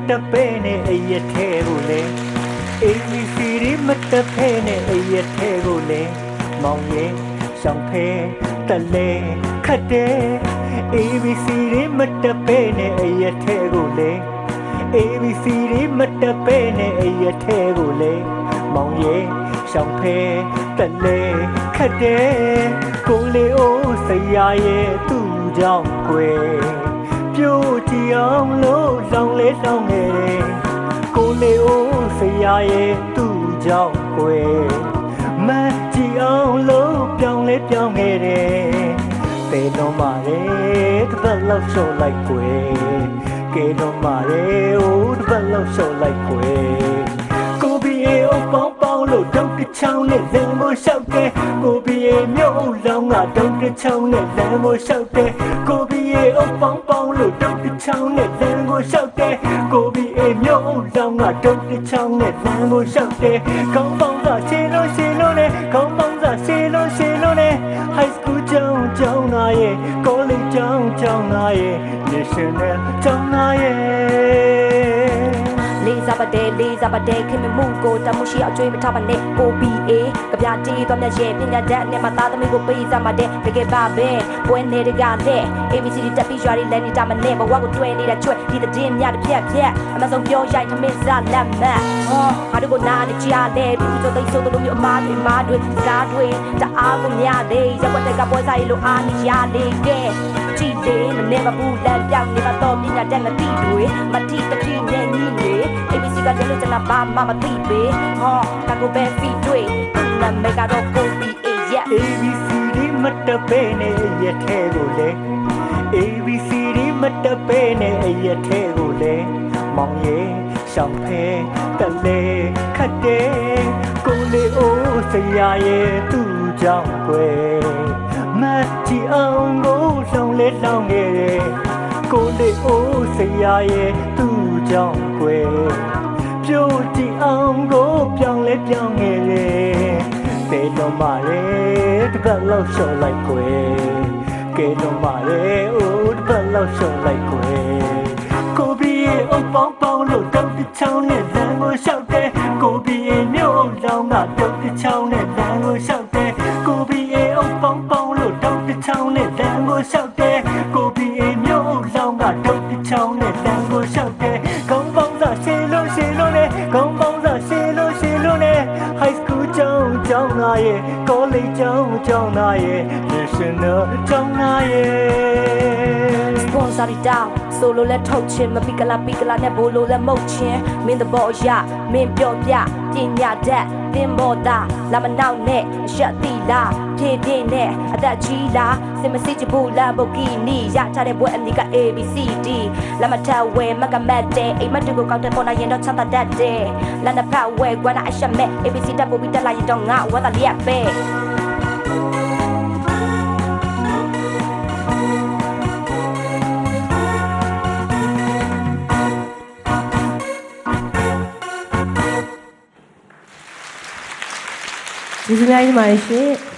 တပဲနဲ့အရက်ထဲကိုလေ ABC တွေမတဖဲနဲ့အရက်ထဲကိုလေမောင်ရဲ့ရှောင်းဖဲတလဲခတ်တဲ့ ABC တွေမတပဲနဲ့အရက်ထဲကိုလေ ABC တွေမတပဲနဲ့အရက်ထဲကိုလေမောင်ရဲ့ရှောင်းဖဲတလဲခတ်တဲ့ကိုလေးအိုးစရာရဲ့သူ့ကြောင့်ွယ်ပြိုးကြည့်အောင်လို့လောင်လေးလောင်နေတယ်ကိုလေးအိုးစရာရဲ့သူ့ကြောင့်ွယ်မကြည့်အောင်လို့ပြောင်းလေးပြောင်းနေတယ်ပေတော့မာတယ်တစ်ပတ်လောက်ရှော့လိုက်ွယ်ကဲတော့မာတယ်ဟိုတစ်ပတ်လောက်ရှော့လိုက်ွယ်ကိုဘီအေအပေါင်းပေါင်းလို့တုတ်တစ်ချောင်းနဲ့လမ်းမိုးလျှောက်တယ်ကိုဘီအေမြို့အုပ်လောင်းကတုတ်တစ်ချောင်းနဲ့လမ်းမိုးလျှောက်တယ်ကိုဘီအေအပေါင်းပေါင်းလို့တုတ်တစ်ချောင်းနဲ့လမ်းကိုလျှောက်တယ်ကိုဘီအေမြို့အုပ်လောင်းကတုတ်တစ်ချောင်းနဲ့လမ်းကိုလျှောက်တယ်ကောင်းပေါင်းသာရှင်းလို့နဲ့ကောင်းပေါင်းသာရှင်းလို့နဲ့ high school ကျောင်းသားရဲ့ college ကျောင်းသားရဲ့ national ကျောင်းသားရဲ့လေးစားပါတဲ့ခင်မမှုကိုတမှုရှိအောင်ကြွေးမထားပါနဲ့ကို BA ကြပြတီးသွားမြတ်ရဲ့ပညာတတ်နဲ့မသားသမီးကိုပေးစားပါတဲ့တကယ်ပါပဲပွဲနေတကတဲ့ ABCD တက်ပြီးရွာလေးလမ်းနေတာမနဲ့ဘဝကိုတွဲနေတာချွဲဒီတဲ့င်းများတစ်ဖြတ်အမဆုံးပြောရိုက်ထမင်းစားလက်မတ်ငါတို့ကနားနေကြတယ်ပြီးတော့သိဆိုးတို့မျိုးအမားတွေစားတွေတအားကိုများသေးရက်ွက်တက်ကပွဲစားရလို့အားနေရလေးကဲကြည့်တယ်မနဲ့မဘူးလမ်းပြောင်းနေပါတော့ပညာတတ်နဲ့တီးတွေမတိတတိနဲ့ညီတွေ ABC ကတည်းကကျွန်တော်ဘာမှမသိပေတကူပဲဖီတွေ့နာမည်ကတော့ကို BA ABC တွေမတပဲနဲ့ရက်ထဲကိုလေ ABC တွေမတပဲနဲ့ရက်ထဲကိုလေမောင်ရဲ့ရှောင်းဖဲတလဲခတ်တဲ့ကိုလေးအိုးစရာရဲ့သူ့ကြောင့်ွယ်မကြည့်အောင်ကိုလောင်လေးလောင်နေတယ်ကိုလေးအိုးစရာရဲ့သူ့ကြောင့်ွယ်ပြိုးကြည့်အောင်ကိုပြောင်းလဲပြောင်းနေတယ်ပေတော့မာလေတစ်ပတ်လောက်ရှော့လိုက်ွယ်ကဲတော့မာလေအိုးတစ်ပတ်လောက်ရှော့လိုက်ွယ်ကိုဘီရဲ့အပေါင်းပေါင်းလို့တောက်တစ်ချောင်းနဲ့လမ်းကိုလျှောက်တယ်ကိုဘီရဲ့မြို့အုပ်လောင်းကတောက်တစ်ချောင်းနဲ့လမ်းကိုလျှောက်တယ်ကိုဘီရဲ့အပေါင်းပေါင်းလို့တောက်တစ်ချောင်းနဲ့လမ်းကိုလျှောက်တယ်ကိုဘီရဲ့မြို့အုပ်လောင်းကတောက်တစ်ချောင်းနဲ့လမ်းကိုလျှောက်တယ်ကောင်းပေါင်းသာရှင်းလို့နဲ့ကောင်းပေါင်းသာရှင်းလို့နဲ့ high school ကျောင်းသားရဲ့ college ကျောင်းသားရဲ့ national ကျောင်းသားရဲ့ sponsor တောင်းဆိုလိုလဲထုတ်ချင်မပီကလာနဲ့ဘိုလိုလဲမုတ်ချင်းမင်းတဘောရမင်းပြောပြပညာတတ်တင်မောတာလာမနောက်နဲ့အရှက်တိလားဖြည့်တင်နဲ့အသက်ကြီးလားစင်မစစ်ချဘူးလာဘိုကီနီရချတဲ့ဘွဲအနီက ABCD လာမထဝဲမကမတ်တဲ့အိမ်မတူကိုကောက်တဲ့ပေါ်လာရင်တော့ချမ်းသာတတ်တဲ့လာနဖဝဲကွာနာအရှက်မဲ့ ABC တက်ပို့ပြီးတက်လာရင်တော့ငါဝတ်တာလျက်ပဲဒီစရိုက်မှာရှင်